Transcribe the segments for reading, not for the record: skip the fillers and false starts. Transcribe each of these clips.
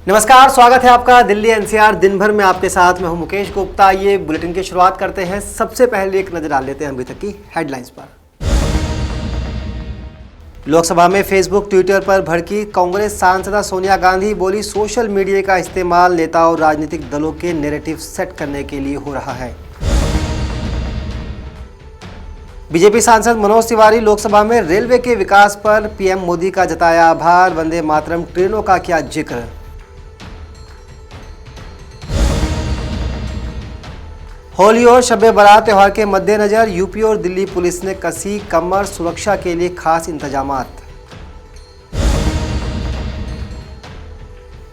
नमस्कार, स्वागत है आपका दिल्ली एनसीआर दिन भर में आपके साथ। मैं हूं मुकेश गुप्ता। ये बुलेटिन की शुरुआत करते हैं। सबसे पहले एक नजर डाल लेते हैं अभी तक की हेडलाइंस पर। लोकसभा में फेसबुक ट्विटर पर भड़की कांग्रेस सांसदा सोनिया गांधी बोली, सोशल मीडिया का इस्तेमाल नेता और राजनीतिक दलों के नैरेटिव सेट करने के लिए हो रहा है। बीजेपी सांसद मनोज तिवारी लोकसभा में रेलवे के विकास पर पीएम मोदी का जताया आभार, वंदे मातरम ट्रेनों का किया जिक्र। होली और शब-ए बारात त्योहार के मद्देनजर यूपी और दिल्ली पुलिस ने कसी कमर सुरक्षा के लिए खास इंतजामात।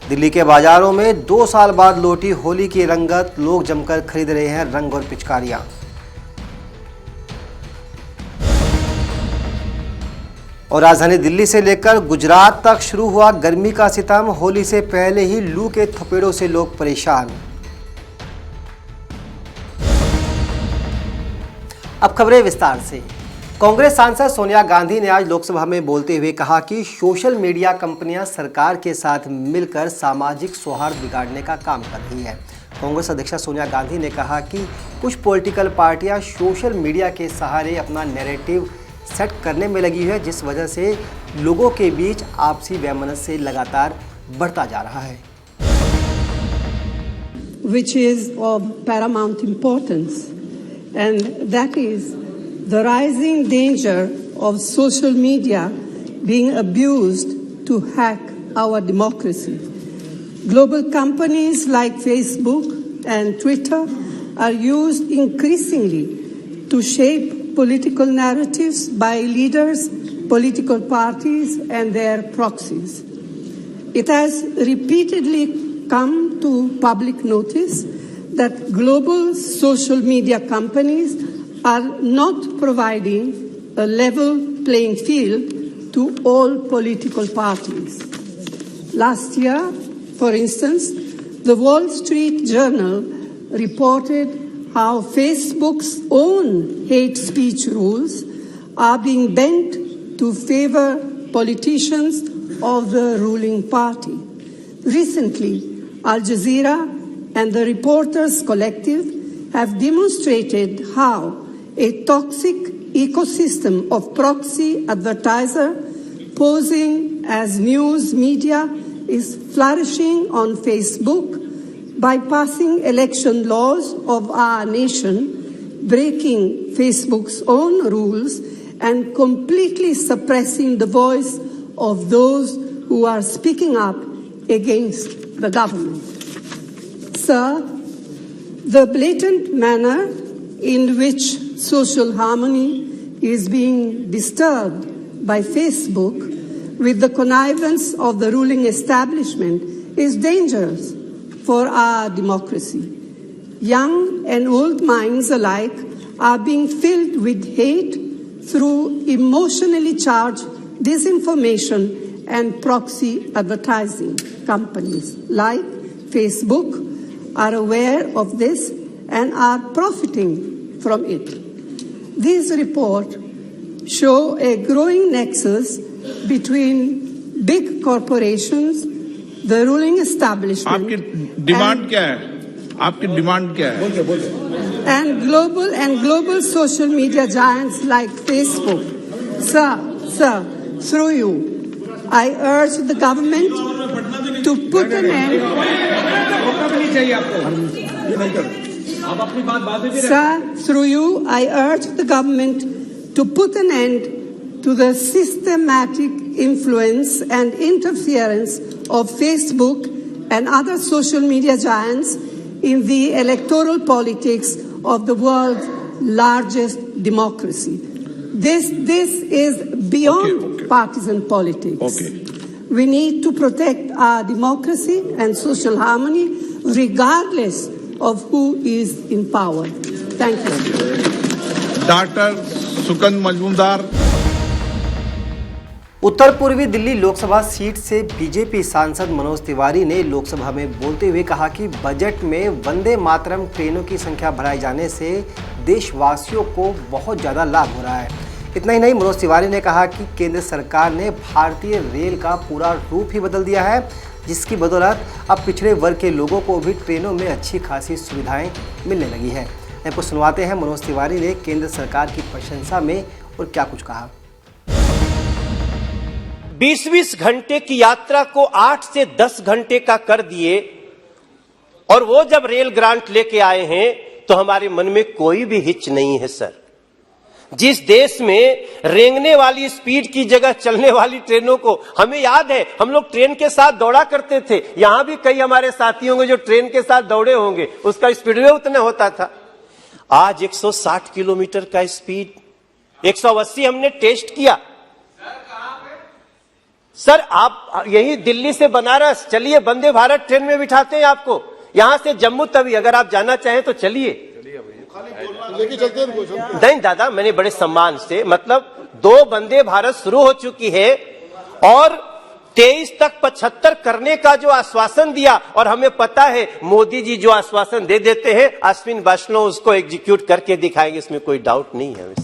दिल्ली के बाजारों में 2 साल बाद लौटी होली की रंगत, लोग जमकर खरीद रहे हैं रंग और पिचकारियां। और राजधानी दिल्ली से लेकर गुजरात तक शुरू हुआ गर्मी का सितम, होली से पहले ही लू के थपेड़ों से लोग परेशान। अब खबरें विस्तार से। कांग्रेस सांसद सोनिया गांधी ने आज लोकसभा में बोलते हुए कहा कि सोशल मीडिया कंपनियां सरकार के साथ मिलकर सामाजिक सौहार्द बिगाड़ने का काम कर रही है। कांग्रेस अध्यक्षा सोनिया गांधी ने कहा कि कुछ पॉलिटिकल पार्टियां सोशल मीडिया के सहारे अपना नैरेटिव सेट करने में लगी है, जिस वजह से लोगों के बीच आपसी वैमनस्य लगातार बढ़ता जा रहा है। Which is of paramount importance, and that is the rising danger of social media being abused to hack our democracy. Global companies like Facebook and Twitter are used increasingly to shape political narratives by leaders, political parties, and their proxies. It has repeatedly come to public notice that global social media companies are not providing a level playing field to all political parties. Last year, for instance, the Wall Street Journal reported how Facebook's own hate speech rules are being bent to favor politicians of the ruling party. Recently, Al Jazeera and the Reporters Collective have demonstrated how a toxic ecosystem of proxy advertiser posing as news media is flourishing on Facebook, bypassing election laws of our nation, breaking Facebook's own rules, and completely suppressing the voice of those who are speaking up against the government. Sir, the blatant manner in which social harmony is being disturbed by Facebook with the connivance of the ruling establishment is dangerous for our democracy. Young and old minds alike are being filled with hate through emotionally charged disinformation and proxy advertising. Companies like Facebook are aware of this and are profiting from it. These reports show a growing nexus between big corporations, the ruling establishment, आपकी demand क्या है? आपकी demand क्या है? and global social media giants like Facebook. Sir, through you, I urge the government to put an end. Sir, through you, I urge the government to put an end to the systematic influence and interference of Facebook and other social media giants in the electoral politics of the world's largest democracy. This is beyond partisan politics. We need to protect our democracy and social harmony regardless of who is in power. Thank you. Doctor Sukanta Majumdar. उत्तर पूर्वी Delhi Lok Sabha seat से BJP सांसद मनोज तिवारी ने लोकसभा में बोलते हुए कहा कि बजट में वंदे मातरम ट्रेनों की संख्या बढ़ाए जाने से देशवासियों को बहुत ज़्यादा लाभ हो रहा है। इतना ही नहीं, मनोज तिवारी ने कहा कि केंद्र सरकार ने भारतीय रेल का पूरा रूप ही बदल दिया है। जिसकी बदौलत अब पिछड़े वर्ग के लोगों को भी ट्रेनों में अच्छी खासी सुविधाएं मिलने लगी है। आपको सुनवाते हैं मनोज तिवारी ने केंद्र सरकार की प्रशंसा में और क्या कुछ कहा। 20-20 घंटे की यात्रा को 8 से 10 घंटे का कर दिए और वो जब रेल ग्रांट लेके आए हैं तो हमारे मन में कोई भी हिच नहीं है सर। जिस देश में रेंगने वाली स्पीड की जगह चलने वाली ट्रेनों को, हमें याद है हम लोग ट्रेन के साथ दौड़ा करते थे, यहां भी कई हमारे साथी होंगे जो ट्रेन के साथ दौड़े होंगे, उसका स्पीड वे उतना होता था। आज 160 किलोमीटर का स्पीड, 180 हमने टेस्ट किया। सर आप यही दिल्ली से बनारस चलिए, वंदे भारत ट्रेन में बिठाते हैं आपको, यहां से जम्मू तवी अगर आप जाना चाहें तो चलिए। नहीं दादा, मैंने बड़े सम्मान से, मतलब 2 वंदे भारत शुरू हो चुकी है और 23 तक 75 करने का जो आश्वासन दिया, और हमें पता है मोदी जी जो आश्वासन दे देते हैं अश्विन वैष्णव उसको एग्जीक्यूट करके दिखाएंगे, इसमें कोई डाउट नहीं है।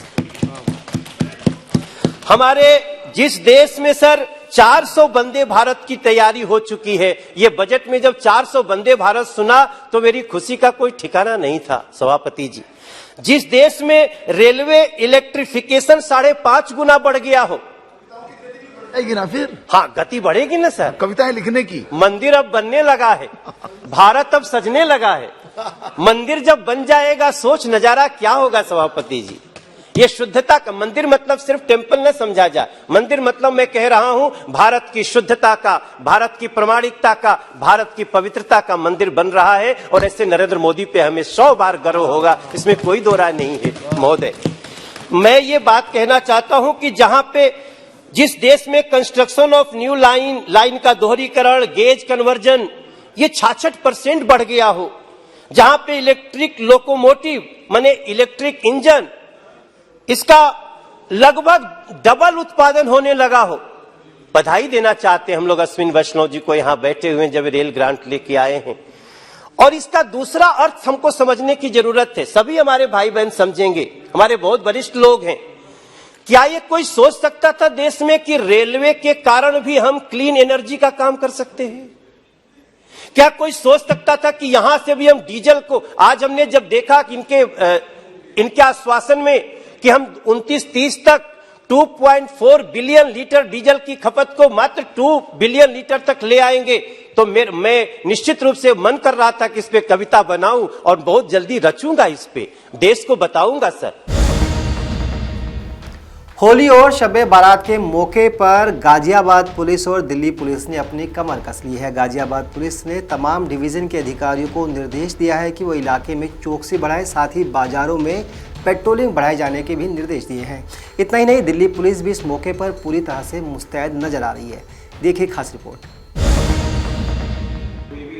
हमारे जिस देश में सर 400 वंदे भारत की तैयारी हो चुकी है, ये बजट में जब 400 वंदे भारत सुना तो मेरी खुशी का कोई ठिकाना नहीं था सभापति जी। जिस देश में रेलवे इलेक्ट्रिफिकेशन 5.5 गुना बढ़ गया हो, ना फिर हाँ गति बढ़ेगी ना सर, कविताएं लिखने की। मंदिर अब बनने लगा है, भारत अब सजने लगा है। मंदिर जब बन जाएगा सोच नजारा क्या होगा सभापति जी। ये शुद्धता का मंदिर मतलब सिर्फ टेंपल न समझा जाए, मंदिर मतलब मैं कह रहा हूं भारत की शुद्धता का, भारत की प्रामाणिकता का, भारत की पवित्रता का मंदिर बन रहा है। और ऐसे नरेंद्र मोदी पे हमें 100 बार गर्व होगा, इसमें कोई दो राय नहीं है महोदय। मैं ये बात कहना चाहता हूं कि जहां पे जिस देश में कंस्ट्रक्शन ऑफ न्यू लाइन का दोहरीकरण, गेज कन्वर्जन ये 66% बढ़ गया हो, जहां पे इलेक्ट्रिक लोकोमोटिव माने इलेक्ट्रिक इंजन इसका लगभग डबल उत्पादन होने लगा हो, बधाई देना चाहते हैं हम लोग अश्विन वैष्णव जी को, यहां बैठे हुए जब रेल ग्रांट लेके आए हैं। और इसका दूसरा अर्थ हमको समझने की जरूरत है, सभी हमारे भाई बहन समझेंगे, हमारे बहुत वरिष्ठ लोग हैं। क्या ये कोई सोच सकता था देश में कि रेलवे के कारण भी हम क्लीन एनर्जी का काम कर सकते हैं? क्या कोई सोच सकता था कि यहां से भी हम डीजल को, आज हमने जब देखा कि इनके आश्वासन में कि हम 29-30 तक 2.4 बिलियन लीटर डीजल की खपत को मात्र 2 बिलियन लीटर तक ले आएंगे, तो मैं निश्चित रूप से मन कर रहा था कि इस पे कविता बनाऊं और बहुत जल्दी रचूंगा, इस पे देश को बताऊंगा सर। होली और शब-ए बारात के मौके पर गाजियाबाद पुलिस और दिल्ली पुलिस ने अपनी कमर कस ली है। गाजियाबाद पुलिस ने तमाम डिवीजन के अधिकारियों को निर्देश दिया है कि वो इलाके में चौकसी बढ़ाएं, साथ ही बाजारों में पेट्रोलिंग बढ़ाए जाने के भी निर्देश दिए हैं। इतना ही नहीं, दिल्ली पुलिस भी इस मौके पर पूरी तरह से मुस्तैद नजर आ रही है। देखिए खास रिपोर्ट।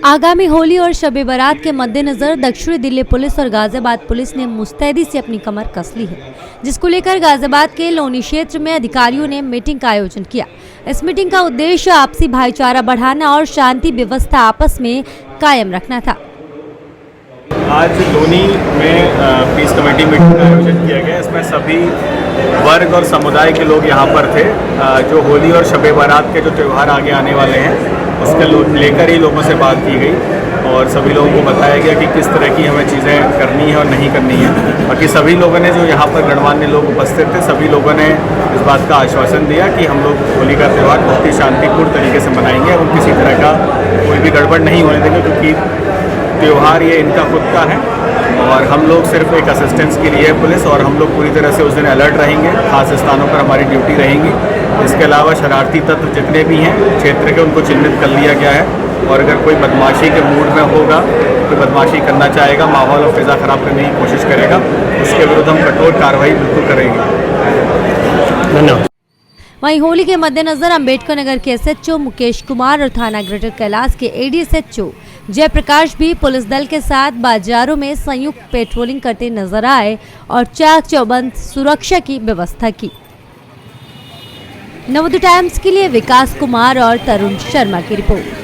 आगामी होली और शब-ए बारात के मद्देनजर दक्षिणी दिल्ली पुलिस और गाजियाबाद पुलिस ने मुस्तैदी से अपनी कमर कस ली है, जिसको लेकर गाजियाबाद के लोनी क्षेत्र में अधिकारियों ने मीटिंग का आयोजन किया। इस मीटिंग का उद्देश्य आपसी भाईचारा बढ़ाना और शांति व्यवस्था आपस में कायम रखना था। आज लोनी में पीस कमेटी मीटिंग का आयोजन किया गया। इसमें सभी वर्ग और समुदाय के लोग यहाँ पर थे। जो होली और शब-ए बारात के जो त्यौहार आगे आने वाले हैं उसके लेकर ही लोगों से बात की गई और सभी लोगों को बताया गया कि किस तरह की हमें चीज़ें करनी है और नहीं करनी है। बाकी सभी लोगों ने जो यहाँ पर गणमान्य लोग उपस्थित थे, सभी लोगों ने इस बात का आश्वासन दिया कि हम लोग होली का त्यौहार बहुत ही शांतिपूर्ण तरीके से मनाएंगे और किसी तरह का कोई भी गड़बड़ नहीं होने देंगे, क्योंकि त्यौहार ये इनका खुद का है और हम लोग सिर्फ एक असिस्टेंस के लिए पुलिस, और हम लोग पूरी तरह से उस दिन अलर्ट रहेंगे। खास स्थानों पर हमारी ड्यूटी रहेंगी। इसके अलावा शरारती तत्व जितने भी हैं क्षेत्र के, उनको चिन्हित कर लिया गया है और अगर कोई बदमाशी के मूड में होगा, कोई बदमाशी करना चाहेगा, माहौल और फिजा ख़राब करने की कोशिश करेगा, उसके विरुद्ध हम कठोर कार्रवाई बिल्कुल करेंगे। धन्यवाद। वहीं होली के मद्देनजर अम्बेडकर नगर के एसएचओ मुकेश कुमार और थाना ग्रेटर कैलाश के एडीएसएचओ जयप्रकाश भी पुलिस दल के साथ बाजारों में संयुक्त पेट्रोलिंग करते नजर आए और चाक चौबंद सुरक्षा की व्यवस्था की। नवोदय टाइम्स के लिए विकास कुमार और तरुण शर्मा की रिपोर्ट।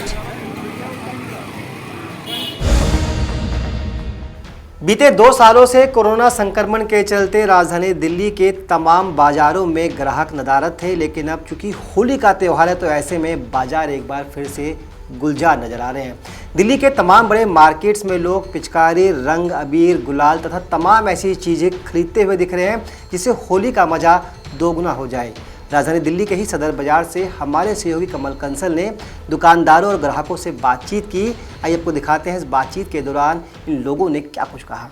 बीते 2 सालों से कोरोना संक्रमण के चलते राजधानी दिल्ली के तमाम बाजारों में ग्राहक नदारद थे, लेकिन अब चूंकि होली का त्यौहार है तो ऐसे में बाजार एक बार फिर से गुलजार नजर आ रहे हैं। दिल्ली के तमाम बड़े मार्केट्स में लोग पिचकारी, रंग, अबीर, गुलाल तथा तमाम ऐसी चीज़ें खरीदते हुए दिख रहे हैं जिससे होली का मज़ा दोगुना हो जाए। राजधानी दिल्ली के ही सदर बाजार से हमारे सहयोगी कमल कंसल ने दुकानदारों और ग्राहकों से बातचीत की। आइए आपको दिखाते हैं इस बातचीत के दौरान इन लोगों ने क्या कुछ कहा।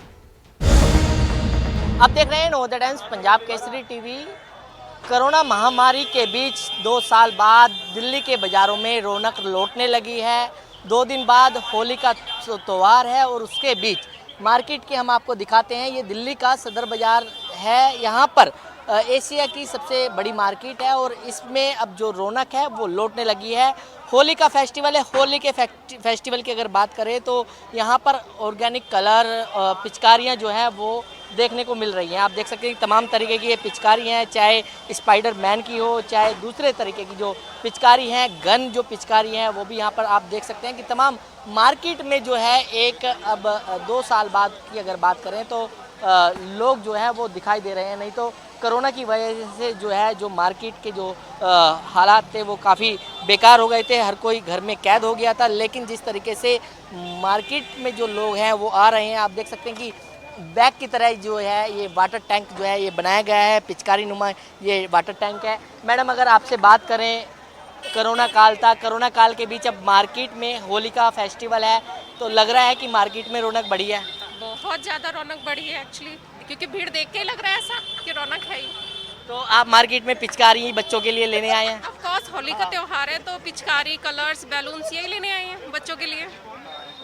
आप देख रहे हैं Navodaya times Punjab Kesari TV. Corona महामारी के बीच 2 साल बाद दिल्ली के बाज़ारों में रौनक लौटने लगी है। 2 दिन बाद होली का त्यौहार है और उसके बीच मार्केट के हम आपको दिखाते हैं। ये दिल्ली का सदर बाज़ार है। यहाँ पर एशिया की सबसे बड़ी मार्केट है और इसमें अब जो रौनक है वो लौटने लगी है। होली का फेस्टिवल है। होली के फेस्टिवल की अगर बात करें तो यहाँ पर ऑर्गेनिक कलर, पिचकारियाँ जो हैं वो देखने को मिल रही हैं। आप देख सकते हैं तमाम तरीके की ये पिचकारी हैं, चाहे स्पाइडर मैन की हो, चाहे दूसरे तरीके की जो पिचकारी हैं, गन जो पिचकारी हैं वो भी यहाँ पर आप देख सकते हैं कि तमाम मार्केट में जो है एक अब 2 साल बाद की अगर बात करें तो लोग जो है वो दिखाई दे रहे हैं। नहीं तो कोरोना की वजह से जो है जो मार्केट के जो हालात थे वो काफ़ी बेकार हो गए थे। हर कोई घर में कैद हो गया था। लेकिन जिस तरीके से मार्केट में जो लोग हैं वो आ रहे हैं, आप देख सकते हैं कि बैग की तरह जो है ये वाटर टैंक जो है ये बनाया गया है। पिचकारी नुमा ये वाटर टैंक है। मैडम, अगर आपसे बात करें, कोरोना काल था, कोरोना काल के बीच अब मार्केट में होली का फेस्टिवल है तो लग रहा है कि मार्केट में रौनक बढ़ी है। बहुत ज़्यादा रौनक बढ़ी है एक्चुअली, क्योंकि भीड़ देख के ही लग रहा है ऐसा कि रौनक है ही। तो आप मार्केट में पिचकारी बच्चों के लिए लेने आए हैं? ऑफ कोर्स होली का त्यौहार है तो पिचकारी, कलर्स, बैलून्स यही लेने आए हैं बच्चों के लिए।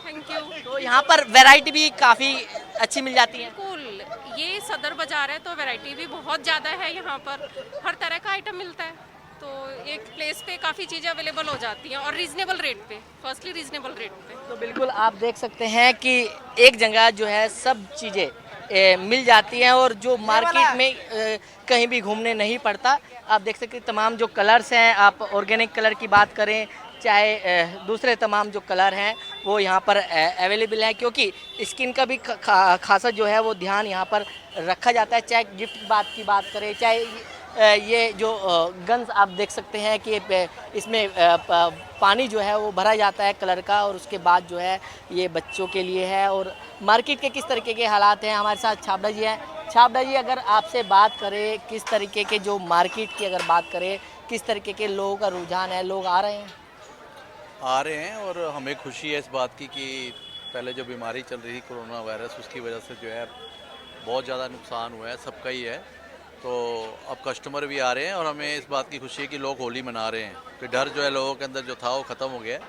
Thank you. तो यहाँ पर वैरायटी भी काफ़ी अच्छी मिल जाती है। बिल्कुल, ये सदर बाजार है तो वैरायटी भी बहुत ज़्यादा है। यहाँ पर हर तरह का आइटम मिलता है तो एक प्लेस पे काफ़ी चीज़ें अवेलेबल हो जाती हैं और रीज़नेबल रेट पे, फर्स्टली रीज़नेबल रेट पे। तो बिल्कुल आप देख सकते हैं कि एक जगह जो है सब चीज़ें मिल जाती हैं और जो मार्केट में कहीं भी घूमने नहीं पड़ता। आप देख सकते हैं तमाम जो कलर्स हैं, आप ऑर्गेनिक कलर की बात करें चाहे दूसरे तमाम जो कलर हैं वो यहाँ पर अवेलेबल हैं, क्योंकि स्किन का भी खासा जो है वो ध्यान यहाँ पर रखा जाता है। चाहे गिफ्ट की बात करें, चाहे ये जो गन्स आप देख सकते हैं कि इसमें पानी जो है वो भरा जाता है कलर का और उसके बाद जो है ये बच्चों के लिए है। और मार्केट के किस तरीके के हालात हैं, हमारे साथ छाबड़ा जी हैं। छाबड़ा जी, अगर आपसे बात करें किस तरीके के जो मार्केट की अगर बात करें, किस तरीके के लोगों का रुझान है, लोग आ रहे हैं? और हमें खुशी है इस बात की कि पहले जो बीमारी चल रही थी कोरोना वायरस, उसकी वजह से जो है बहुत ज़्यादा नुकसान हुआ है, सबका ही है। तो अब कस्टमर भी आ रहे हैं और हमें इस बात की खुशी है कि लोग होली मना रहे हैं। तो डर जो है लोगों के अंदर जो था वो ख़त्म हो गया है।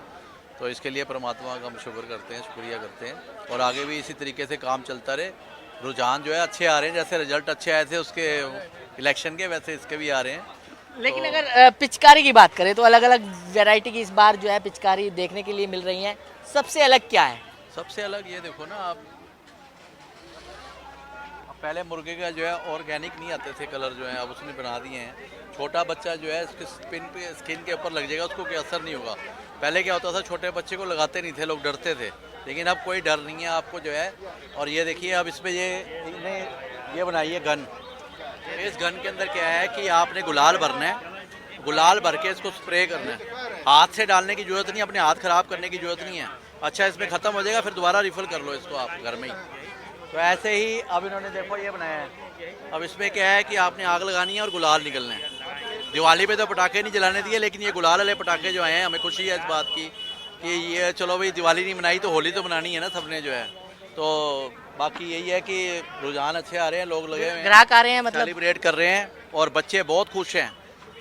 तो इसके लिए परमात्मा का हम शुक्र करते हैं, शुक्रिया करते हैं और आगे भी इसी तरीके से काम चलता रहे। रुझान जो है अच्छे आ रहे हैं, जैसे रिजल्ट अच्छे आए थे उसके इलेक्शन के, वैसे इसके भी आ रहे हैं। लेकिन तो अगर पिचकारी की बात करें तो अलग अलग वैरायटी की इस बार जो है पिचकारी देखने के लिए मिल रही हैं। सबसे अलग क्या है? सबसे अलग ये देखो ना आप, पहले मुर्गे का जो है ऑर्गेनिक नहीं आते थे कलर जो है, अब उसने बना दिए हैं। छोटा बच्चा जो है इसके स्किन के ऊपर लग जाएगा, उसको कोई असर नहीं होगा। पहले क्या होता था, छोटे बच्चे को लगाते नहीं थे, लोग डरते थे, लेकिन अब कोई डर नहीं है आपको जो है। और ये देखिए अब इसमें ये बनाई है गन। इस गन के अंदर क्या है कि आपने गुलाल भरना है, गुलाल भर के इसको स्प्रे करना है। हाथ से डालने की ज़रूरत नहीं, अपने हाथ ख़राब करने की ज़रूरत नहीं है। अच्छा, इसमें ख़त्म हो जाएगा, फिर दोबारा रिफ़िल कर लो इसको आप घर में ही। तो ऐसे ही अब इन्होंने देखो ये बनाया है। अब इसमें क्या है कि आपने आग लगानी है और गुलाल निकलना है। दिवाली पे तो पटाखे नहीं जलाने दिए, लेकिन ये गुलाल वाले पटाखे जो आए हैं, हमें खुशी है इस बात की कि ये चलो भाई दिवाली नहीं मनाई तो होली तो मनानी है ना सबने जो है। तो बाकी यही है कि रुझान अच्छे आ रहे हैं, लोग लगे हुए हैं, ग्राहक आ रहे हैं, मतलब सेलिब्रेट कर रहे हैं और बच्चे बहुत खुश हैं।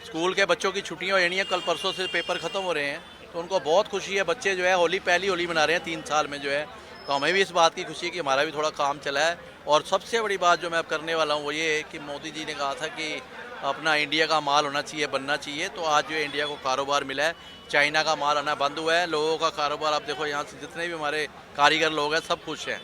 स्कूल के बच्चों की छुट्टियाँ हो जानी है, कल परसों से पेपर ख़त्म हो रहे हैं, तो उनको बहुत खुशी है। बच्चे जो है होली पहली होली मना रहे हैं 3 साल में जो है। तो हमें भी इस बात की खुशी है कि हमारा भी थोड़ा काम चला है। और सबसे बड़ी बात जो मैं अब करने वाला हूँ वो ये है कि मोदी जी ने कहा था कि अपना इंडिया का माल होना चाहिए, बनना चाहिए। तो आज जो है इंडिया को कारोबार मिला है, चाइना का माल आना बंद हुआ है, लोगों का कारोबार। आप देखो यहाँ से जितने भी हमारे कारीगर लोग हैं सब खुश हैं।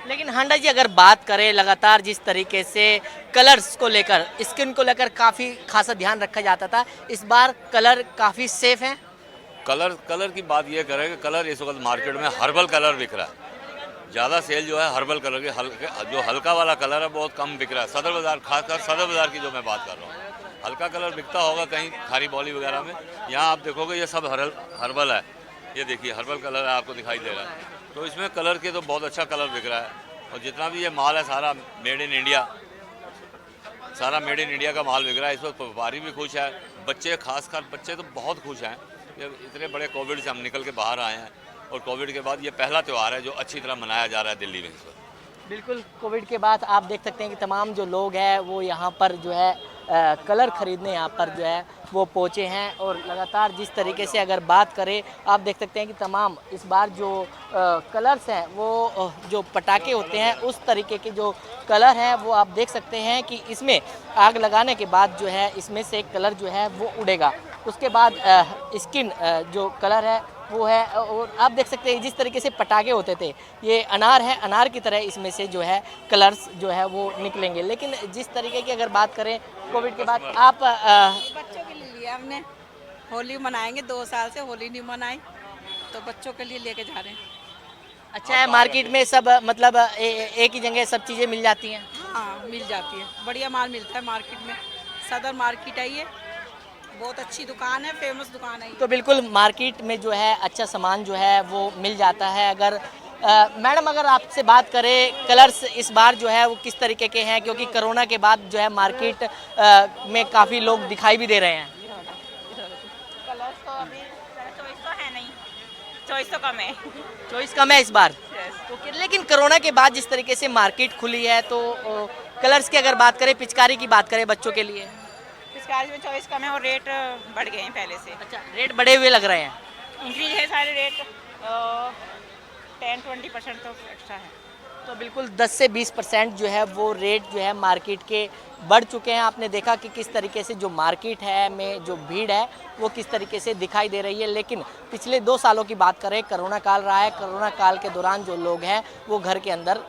लेकिन हांडा जी, अगर बात करें लगातार जिस तरीके से कलर्स को लेकर, स्किन को लेकर काफ़ी खासा ध्यान रखा जाता था, इस बार कलर काफ़ी सेफ हैं। कलर की बात ये करें कि कलर इस वक्त मार्केट में हर्बल कलर बिक रहा है। ज़्यादा सेल जो है हर्बल कलर के, जो हल्का वाला कलर है बहुत कम बिक रहा है। सदर बाज़ार, खासकर सदर बाज़ार की जो मैं बात कर रहा हूँ, हल्का कलर बिकता होगा कहीं खारी बॉली वगैरह में, यहाँ आप देखोगे ये सब हर्बल है। ये देखिए हर्बल कलर है, आपको दिखाई दे रहा है। तो इसमें कलर के तो बहुत अच्छा कलर बिक रहा है, और जितना भी ये माल है सारा मेड इन इंडिया, सारा मेड इन इंडिया का माल बिक रहा है। इस वक्त व्यापारी भी खुश है, बच्चे खासकर बच्चे तो बहुत खुश हैं। इतने बड़े कोविड से हम निकल के बाहर आए हैं, और कोविड के बाद ये पहला त्यौहार है जो अच्छी तरह मनाया जा रहा है दिल्ली में इस वक्त। बिल्कुल, कोविड के बाद आप देख सकते हैं कि तमाम जो लोग हैं वो यहाँ पर जो है कलर ख़रीदने यहाँ पर जो है वो पहुँचे हैं, और लगातार जिस तरीके से अगर बात करें आप देख सकते हैं कि तमाम इस बार जो कलर्स हैं वो जो पटाखे होते हैं उस तरीके के जो कलर हैं वो आप देख सकते हैं कि इसमें आग लगाने के बाद जो है इसमें से कलर जो है वो उड़ेगा। उसके बाद स्किन जो कलर है वो है, और आप देख सकते हैं जिस तरीके से पटाखे होते थे ये अनार है, अनार की तरह इसमें से जो है कलर्स जो है वो निकलेंगे। लेकिन जिस तरीके की अगर बात करें कोविड के बाद आप बच्चों के लिए लिया हमने, होली मनाएंगे, 2 साल से होली नहीं मनाई तो बच्चों के लिए लेके जा रहे हैं। अच्छा है, मार्केट में सब मतलब एक ही जगह सब चीज़ें मिल जाती हैं? हाँ मिल जाती है, बढ़िया माल मिलता है मार्केट में। सदर मार्केट है ये, बहुत अच्छी दुकान है, फेमस दुकान है। तो बिल्कुल मार्केट में जो है अच्छा सामान जो है वो मिल जाता है। अगर मैडम अगर आपसे बात करें कलर्स इस बार जो है वो किस तरीके के हैं, क्योंकि कोरोना के बाद जो है मार्केट में काफ़ी लोग दिखाई भी दे रहे हैं। कलर्स तो अभी चॉइस तो है नहीं, चॉइस तो कम है, चॉइस कम है इस बार। तो लेकिन कोरोना के बाद जिस तरीके से मार्केट खुली है तो कलर्स की अगर बात करें, पिचकारी की बात करें बच्चों के लिए, पिचकारी में चॉइस कम है और रेट बढ़ गए हैं पहले से। अच्छा, रेट बढ़े हुए लग रहे हैं? इंक्रीज है सारे रेट, 10-20% तो एक्स्ट्रा है। तो बिल्कुल 10 से 20% जो है वो रेट जो है मार्केट के बढ़ चुके हैं। आपने देखा कि किस तरीके से जो मार्केट है में जो भीड़ है वो किस तरीके से दिखाई दे रही है। लेकिन पिछले 2 सालों की बात करें, कोरोना काल रहा है, कोरोना काल के दौरान जो लोग हैं वो घर के अंदर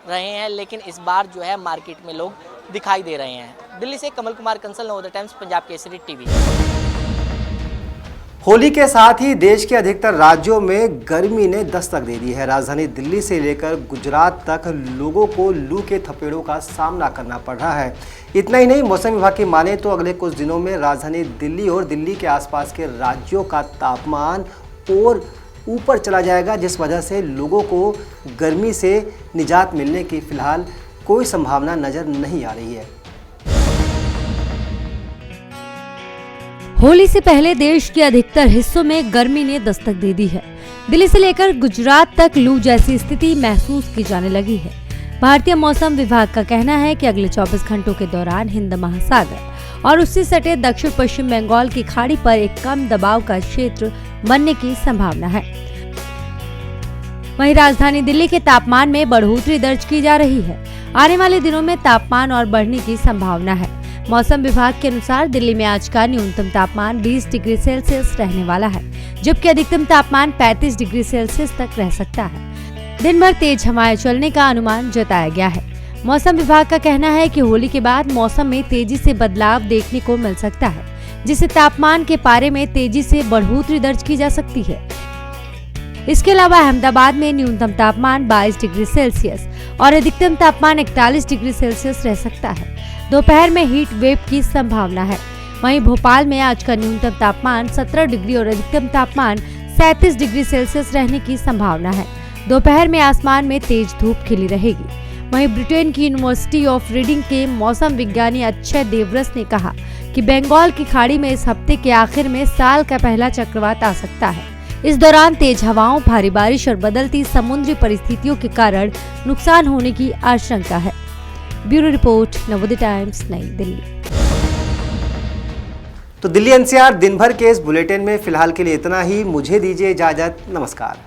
रहे हैं, लेकिन इस बार जो है मार्केट में लोग दिखाई दे रहे हैं। दिल्ली से कमल कुमार कंसल, नवोदय टाइम्स, पंजाब केसरी टीवी। होली के साथ ही देश के अधिकतर राज्यों में गर्मी ने दस्तक दे दी है। राजधानी दिल्ली से लेकर गुजरात तक लोगों को लू के थपेड़ों का सामना करना पड़ रहा है। इतना ही नहीं, मौसम विभाग की माने तो अगले कुछ दिनों में राजधानी दिल्ली और दिल्ली के आसपास के राज्यों का तापमान और ऊपर चला जाएगा, जिस वजह से लोगों को गर्मी से निजात मिलने की फिलहाल कोई संभावना नजर नहीं आ रही है। होली से पहले देश के अधिकतर हिस्सों में गर्मी ने दस्तक दे दी है। दिल्ली से लेकर गुजरात तक लू जैसी स्थिति महसूस की जाने लगी है। भारतीय मौसम विभाग का कहना है कि अगले 24 घंटों के दौरान हिंद महासागर और उससे सटे दक्षिण पश्चिम बंगाल की खाड़ी पर एक कम दबाव का क्षेत्र बनने की संभावना है। वहीं राजधानी दिल्ली के तापमान में बढ़ोतरी दर्ज की जा रही है। आने वाले दिनों में तापमान और बढ़ने की संभावना है। मौसम विभाग के अनुसार दिल्ली में आज का न्यूनतम तापमान 20 डिग्री सेल्सियस रहने वाला है, जबकि अधिकतम तापमान 35 डिग्री सेल्सियस तक रह सकता है। दिन भर तेज हवाएं चलने का अनुमान जताया गया है। मौसम विभाग का कहना है कि होली के बाद मौसम में तेजी से बदलाव देखने को मिल सकता है, जिससे तापमान के पारे में तेजी से बढ़ोतरी दर्ज की जा सकती है। इसके अलावा अहमदाबाद में न्यूनतम तापमान 22 डिग्री सेल्सियस और अधिकतम तापमान 41 डिग्री सेल्सियस रह सकता है। दोपहर में हीट वेव की संभावना है। वहीं भोपाल में आज का न्यूनतम तापमान 17 डिग्री और अधिकतम तापमान 37 डिग्री सेल्सियस रहने की संभावना है। दोपहर में आसमान में तेज धूप खिली रहेगी। वहीं ब्रिटेन की यूनिवर्सिटी ऑफ रीडिंग के मौसम विज्ञानी अक्षय देवरस ने कहा कि बंगाल की खाड़ी में इस हफ्ते के आखिर में साल का पहला चक्रवात आ सकता है। इस दौरान तेज हवाओं, भारी बारिश और बदलती समुद्री परिस्थितियों के कारण नुकसान होने की आशंका है। ब्यूरो रिपोर्ट, नवोदय टाइम्स, नई दिल्ली। तो दिल्ली एनसीआर दिन भर के इस बुलेटिन में फिलहाल के लिए इतना ही। मुझे दीजिए इजाजत। नमस्कार।